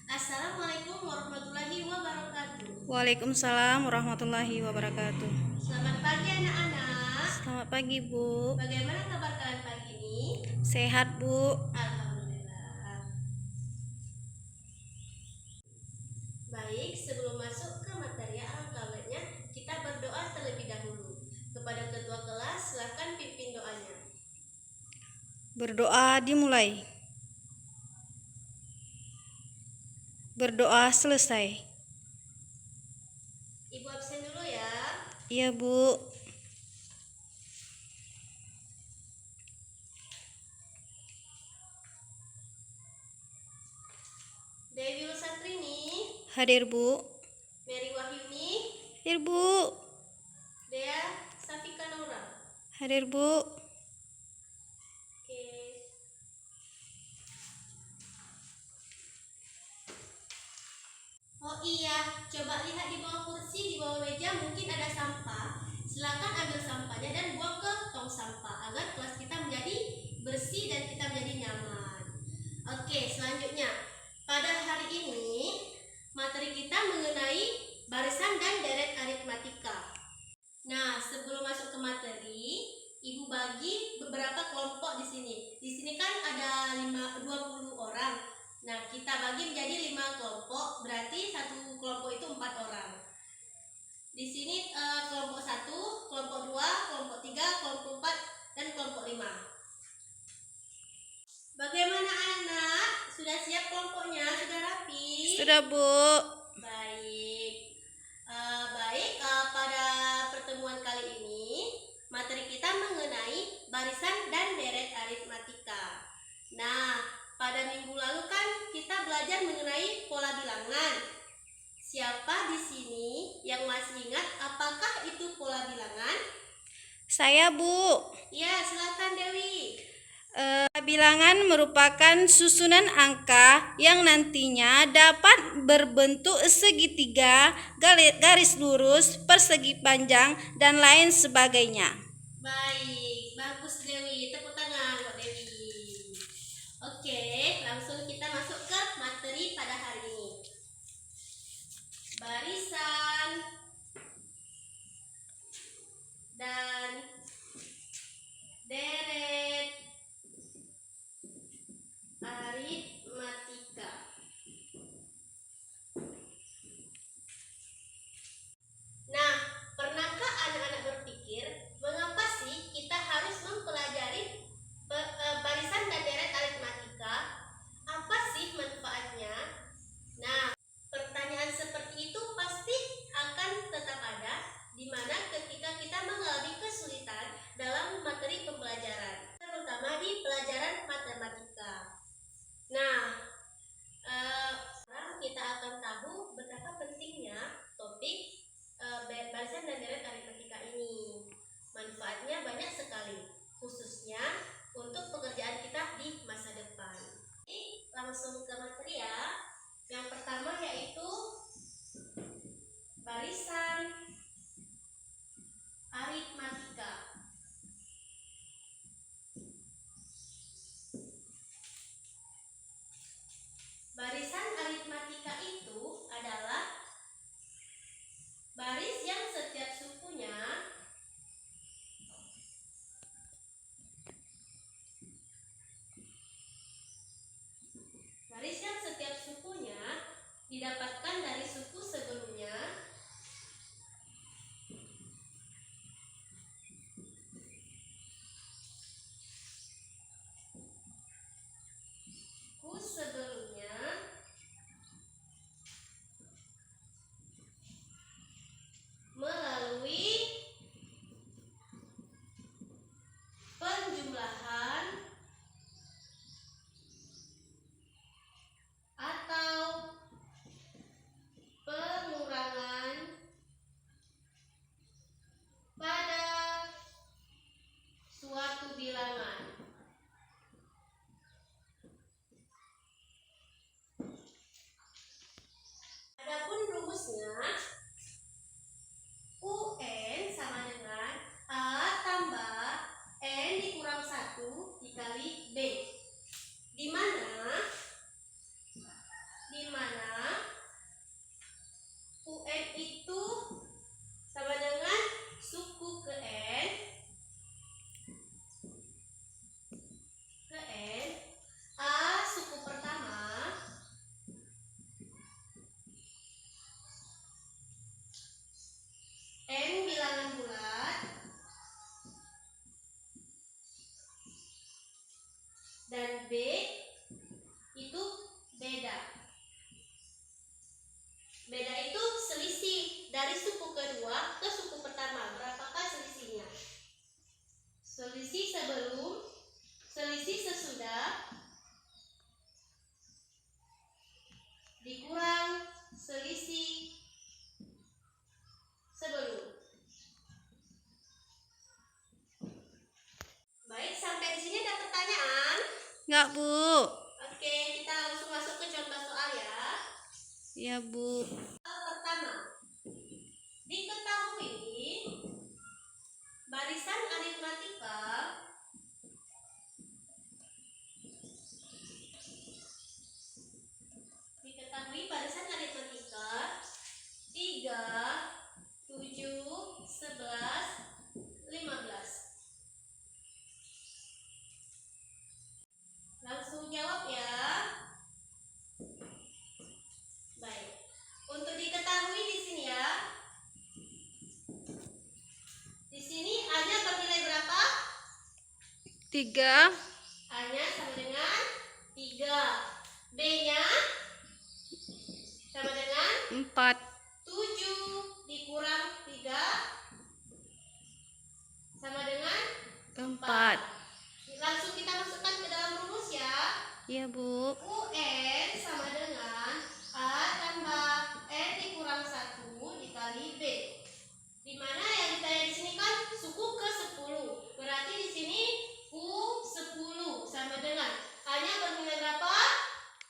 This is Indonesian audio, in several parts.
Assalamualaikum warahmatullahi wabarakatuh. Waalaikumsalam warahmatullahi wabarakatuh. Selamat pagi anak-anak. Selamat pagi, Bu. Bagaimana kabar kalian pagi ini? Sehat, Bu. Alhamdulillah. Baik, sebelum masuk ke materi alfabetnya, kita berdoa terlebih dahulu. Kepada ketua kelas, silakan pimpin doanya. Berdoa dimulai. Berdoa selesai. Ibu absen dulu ya. Iya, Bu. Dewi Lusantrini, Hadir, Bu. Mary Wahyuni, Hadir, Bu. Dea Safika Naura. Hadir, Bu. Oke. Oh iya, coba lihat di bawah kursi, di bawah meja mungkin ada sampah. Silakan ambil sampahnya dan buang ke tong sampah agar kelas kita menjadi bersih dan kita menjadi nyaman. Oke, selanjutnya pada hari ini materi kita mengenai barisan dan deret aritmatika. Nah, sebelum masuk ke materi, Ibu bagi beberapa kelompok di sini. Di sini kan ada 20 orang. Nah, kita bagi menjadi 5 kelompok, berarti satu kelompok itu 4 orang. Di sini kelompok 1, kelompok 2, kelompok 3, kelompok 4, dan kelompok 5. Bagaimana anak? Sudah siap kelompoknya? Sudah rapi? Sudah, Bu. Baik. Pada pertemuan kali ini materi kita mengenai barisan dan deret aritmatika. Nah, pada minggu lalu kan kita belajar mengenai pola bilangan. Siapa di sini yang masih ingat apakah itu pola bilangan? Saya, Bu. Ya, silakan Dewi. Bilangan merupakan susunan angka yang nantinya dapat berbentuk segitiga, garis lurus, persegi panjang, dan lain sebagainya. Baik, bagus Dewi. Tepuk tangan buat Dewi. Oke, langsung kita masuk ke materi pada hari ini. Barisan dan deret aritmatika. Nah, pernahkah anak-anak berpikir mengapa sih kita harus mempelajari barisan dan deret aritmatika? Apa sih manfaatnya? Nah, pertanyaan seperti itu pasti akan tetap ada di mana ketika kita mengalami kesulitan dalam materi pembelajaran, terutama di pelajaran matematika. Nah, sekarang kita akan tahu betapa pentingnya topik barisan dan deret aritmatika ini. Manfaatnya banyak sekali, khususnya untuk pekerjaan kita di masa depan. Jadi, langsung ke materi ya. Yang pertama yaitu barisan aritmatika. Barisan aritmatika itu adalah baris yang setiap sukunya didapatkan dari suku sebelumnya dikurang selisih sebelum. Baik, sampai di sini ada pertanyaan? Enggak, Bu. Oke, kita langsung masuk ke contoh soal ya. Ya, Bu. Pertama, diketahui barisan aritmatika barisan aritmatika 3, 7, 11, 15. Langsung jawab ya. Baik. Untuk diketahui di sini ya. Di sini A-nya bernilai berapa? 3. A-nya sama dengan 3. B-nya sama dengan 4. 7 dikurang 3 sama dengan 4. Langsung kita masukkan ke dalam rumus ya. Iya, Bu. UN sama dengan A tambah N dikurang 1 dikali B. Dimana yang ditanya di sini kan suku ke 10. Berarti di sini U10 sama dengan A-nya bernilai berapa?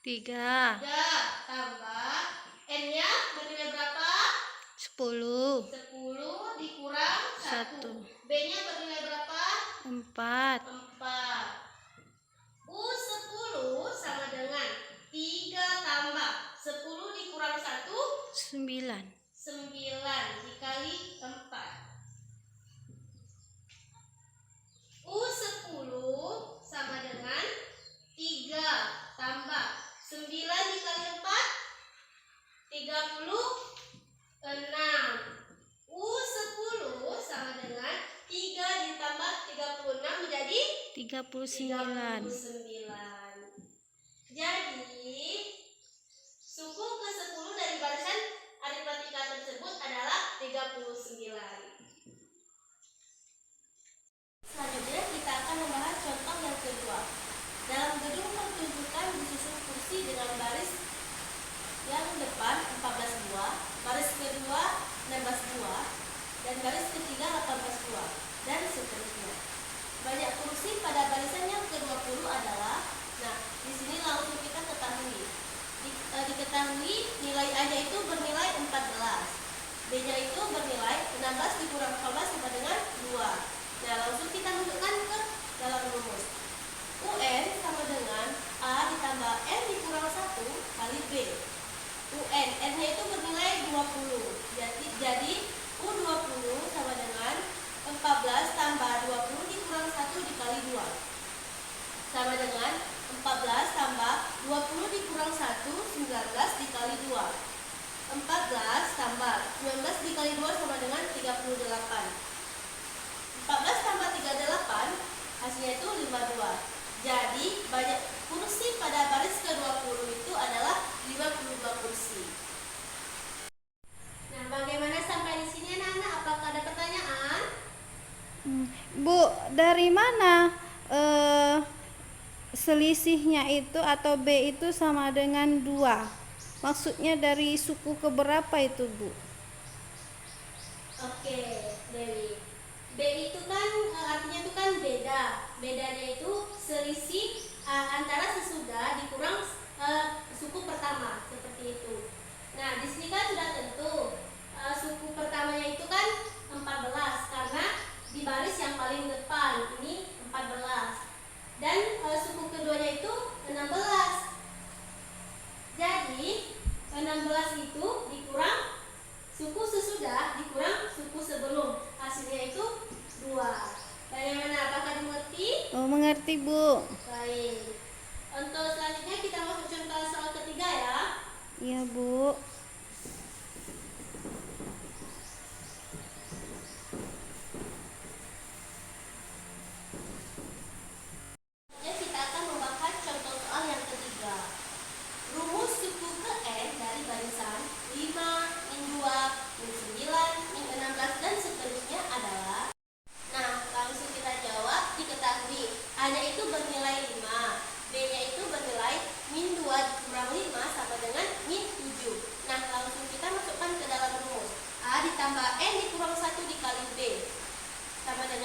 3. 3 tambah N-nya bernilai berapa? 10. 10 dikurang 1. 1. B-nya bernilai berapa? 4. 4. U10 sama dengan 3 tambah 10 dikurang 1 9. 9 dikali 4. U10 sama dengan 3 tambah 9 dikali 4 36. U10 sama dengan 3 ditambah 36 menjadi 39. 39. Jadi suku ke 10 dari barisan aritmatika tersebut adalah 39. Selanjutnya kita akan membahas contoh yang kedua. Dalam gedung pertunjukan disusun kursi dengan baris yang depan 14 buah, baris kedua 16 buah, dan baris ketiga 18 buah, dan seterusnya. Banyak kursi pada barisan yang ke-20 adalah, nah di sini langsung kita ketahui. Diketahui nilai A-nya itu bernilai 14, B-nya itu bernilai 16 dikurang 14 sama dengan 2. Nah langsung kita masukkan ke dalam rumus. UN sama dengan A ditambah N dikurang 1 kali B. UN, N-nya itu bernilai 20. Jadi U20 sama dengan 14 tambah 20 dikurang 1 dikali 2. Sama dengan 14 tambah 20 dikurang 1, 19 dikali 2. 14 tambah 19 dikali 2 sama dengan 38. 14 tambah 38 hasilnya itu 52. Jadi banyak kursi pada baris ke-20 itu adalah 52 kursi. Nah, bagaimana sampai di sini anak-anak? Apakah ada pertanyaan? Bu, dari mana selisihnya itu atau B itu sama dengan 2? Maksudnya dari suku ke berapa itu, Bu? Oke, Dewi. B itu kan artinya itu kan beda. Bedanya itu selisih antara sesudah dikurang suku pertama, seperti itu. Nah, di sini kan sudah tentu suku pertamanya itu kan 14 karena di baris yang paling depan ini 14. Dan suku keduanya itu 16. Jadi 16 itu dikurang suku sesudah dikurang suku sebelum, hasilnya itu 2. Bagaimana? Apakah dimengerti? Oh, mengerti, Bu. Baik. Untuk selanjutnya kita masuk contoh soal ketiga ya. Iya, Bu. Kita akan membahas contoh soal yang ketiga. Rumus suku ke N dari barisan 5, min 2, min 9, min 16, dan seterusnya adalah. Nah, langsung kita jawab. Diketahui A-nya itu bernilai 5, B-nya itu bernilai min 2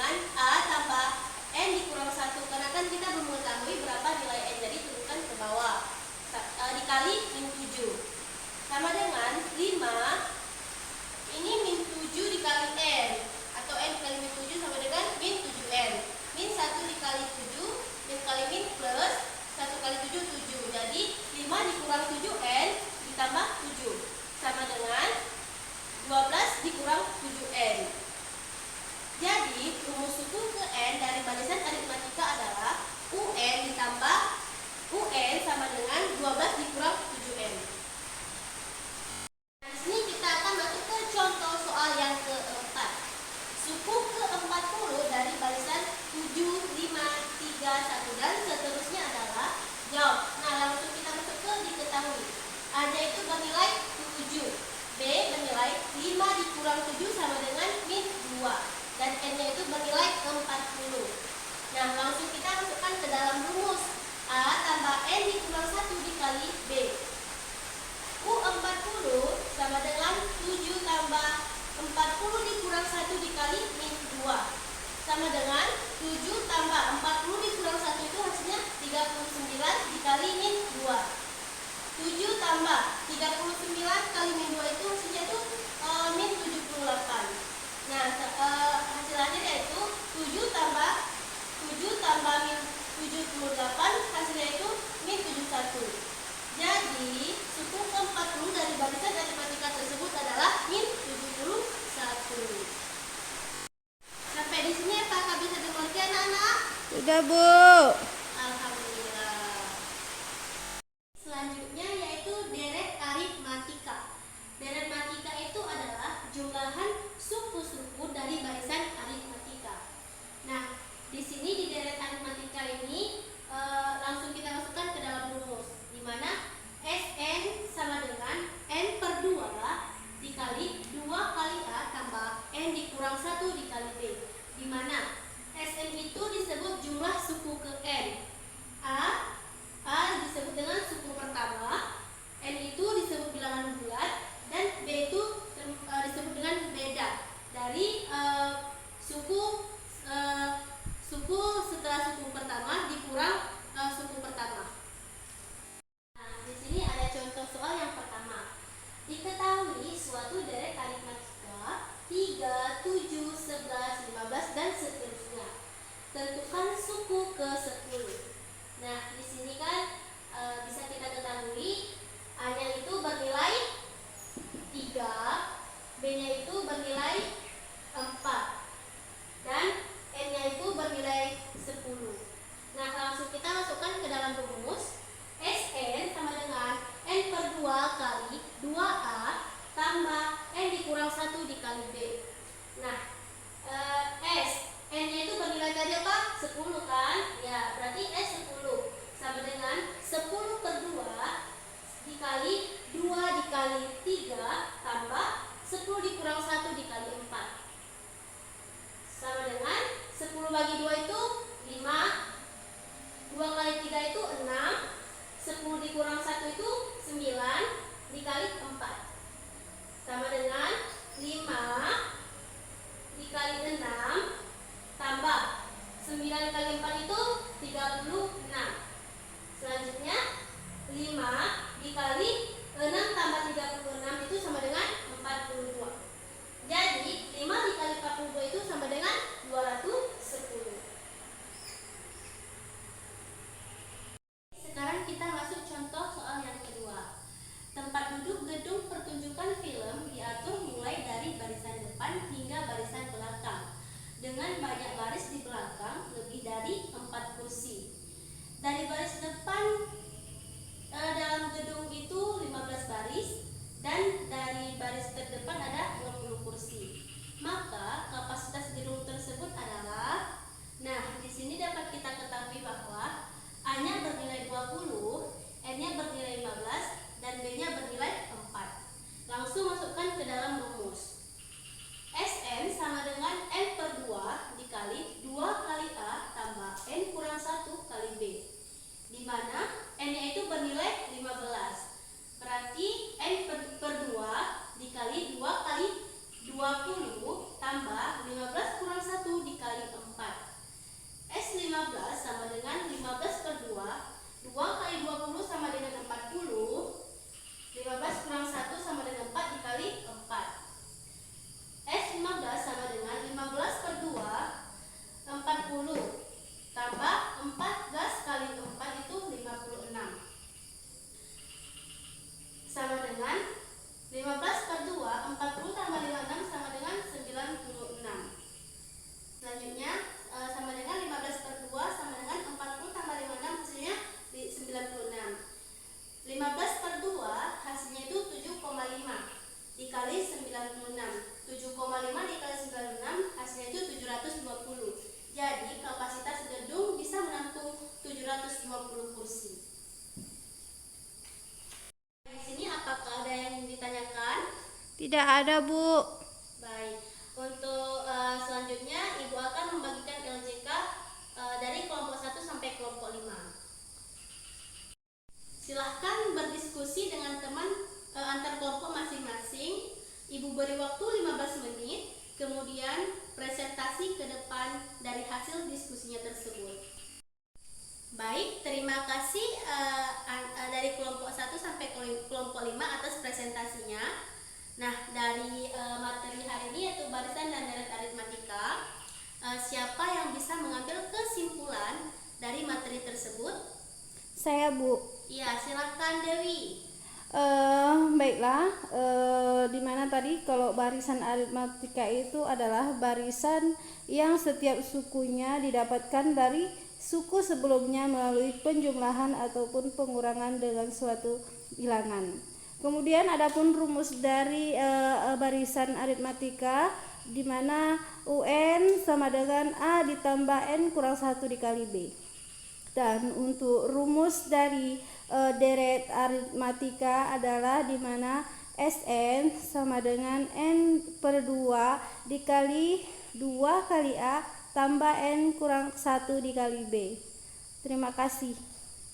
dengan A tambah N dikurang 1. Karena kan kita belum mengetahui berapa nilai N, jadi turunkan ke bawah. Dikali min 7 sama dengan 5. Ini min 7 dikali N, atau N dikali min 7 sama dengan min 7N. Min 1 dikali 7, min kali min plus 1 kali 7, 7. Jadi 5 dikurang 7N ditambah 7 sama dengan 12 dikurang 7N. Jadi rumus suku ke N dari barisan aritmatika adalah UN ditambah UN sama dengan 12 dikurang 7N. Di sini kita akan masuk ke contoh soal yang keempat. Suku ke-40 dari barisan 7, 5, 3, 1 dan seterusnya adalah jawab. Nah, langsung kita masuk ke diketahui. A-nya itu bernilai 7, B bernilai 5 dikurang 7 sama dengan min 2. Dan N-nya itu bernilai 40. Nah, langsung kita masukkan ke dalam rumus. A tambah N dikurang 1 dikali B. U40 sama dengan 7 tambah 40 dikurang 1 dikali min 2. Sama dengan 7 tambah 40 dikurang 1 itu hasilnya 39 dikali min 2. 7 tambah 39 kali min 2 itu hasilnya itu min 78. Nah, hasilnya yaitu 7 tambah min 78 hasilnya itu min 71. Jadi suku ke-40 dari barisan aritmatika tersebut adalah min 71. Sampai di sini apakah bisa dimengerti anak-anak? Sudah, Bu. Alhamdulillah. Selanjutnya yaitu deret aritmatika. Deret aritmatika itu adalah jumlahan suku-suku dari barisan aritmatika. Nah, di sini di deret aritmatika ini langsung kita masukkan ke dalam rumus, di mana Sn sama dengan N per 2 dikali 2 kali A tambah N dikurang 1 dikali B, di mana Sn itu disebut jumlah suku ke N. A disebut dengan suku pertama, N itu disebut bilangan bulat, dan B itu disebut dengan beda dari suku setelah suku pertama dikurang suku pertama. Nah, di sini ada contoh soal yang pertama. Diketahui suatu deret aritmatika 3, 7, 11, 15 dan seterusnya. Tentukan suku ke-10. Nah, di sini kan bisa kita ketahui A-nya itu bernilai 3, B-nya itu bernilai 4, dan N-nya itu bernilai 10. Nah, langsung kita masukkan ke dalam rumus. Sn sama dengan N per 2 kali 2A tambah N dikurang 1 dikali B. Nah, N-nya itu bernilai tadi apa? 10 kan? Ya, berarti S 10 sama dengan 10 per 2 dikali 2 dikali 3 tambah 10 dikurang 1 dikali 4. Sama dengan 10 bagi 2 itu 5, 2 kali 3 itu 6, 10 dikurang 1 itu 9 dikali 4. Sama dengan 5 dikali 6 tambah 9 kali 4 itu 36. Selanjutnya 5 dikali 6 tambah 36 itu sama dengan 42. Jadi 5 dikali 42 itu sama dengan 210. Sekarang kita masuk contoh soal yang kedua. Tempat duduk gedung pertunjukan film diatur mulai dari barisan depan hingga barisan belakang, dengan banyak baris di belakang lebih dari 4 kursi. Dari baris depan dalam gedung itu 15 baris, dan dari baris terdepan ada 20 kursi. Maka kapasitas gedung tersebut adalah, nah, di sini dapat kita ketahui bahwa A-nya bernilai 20, N-nya bernilai 15, dan B-nya bernilai 4. Langsung masukkan ke dalam rumus. Sn sama dengan N per 2 dikali 2 kali A tambah N kurang 1 kali B, di mana N-nya itu bernilai 15. Berarti N per 2 dikali 2 kali 20 tambah dikali 96. 7,5 dikali 96 hasilnya itu 720. Jadi kapasitas gedung bisa menampung 720 kursi. Di sini apakah ada yang ditanyakan? Tidak ada, Bu. Baik, untuk selanjutnya Ibu akan membagikan LJK dari kelompok 1 sampai kelompok 5. Silahkan berdiskusi dengan teman antar kelompok masing-masing. Ibu beri waktu 15 menit, kemudian presentasi ke depan dari hasil diskusinya tersebut. Baik, terima kasih dari kelompok 1 sampai kelompok 5 atas presentasinya. Nah, dari materi hari ini yaitu barisan dan deret aritmatika, siapa yang bisa mengambil kesimpulan dari materi tersebut? Saya, Bu. Iya, silakan Dewi. Baiklah, dimana tadi kalau barisan aritmatika itu adalah barisan yang setiap sukunya didapatkan dari suku sebelumnya melalui penjumlahan ataupun pengurangan dengan suatu bilangan. Kemudian adapun rumus dari barisan aritmatika, di mana UN sama dengan A ditambah N kurang 1 dikali B. Dan untuk rumus dari deret aritmatika adalah di mana Sn sama dengan N per 2 dikali 2 kali A tambah N kurang 1 dikali B. Terima kasih.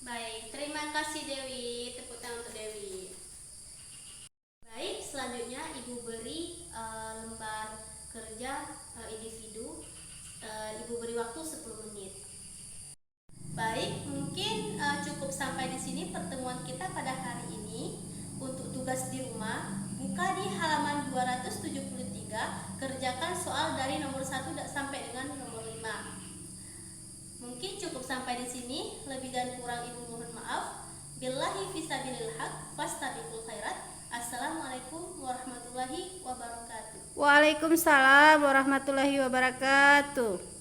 Baik, terima kasih Dewi. Tepuk tangan untuk Dewi. Baik, selanjutnya Ibu beri lembar kerja individu. Ibu beri waktu 10 menit. Baik, mungkin cukup sampai di sini pertemuan kita pada hari ini. Untuk tugas di rumah, buka di halaman 273, kerjakan soal dari nomor 1 sampai dengan nomor 5. Mungkin cukup sampai di sini, lebih dan kurang Ibu mohon maaf. Billahi fisabilil haq, fastabiqul khairat. Assalamualaikum warahmatullahi wabarakatuh. Waalaikumsalam warahmatullahi wabarakatuh.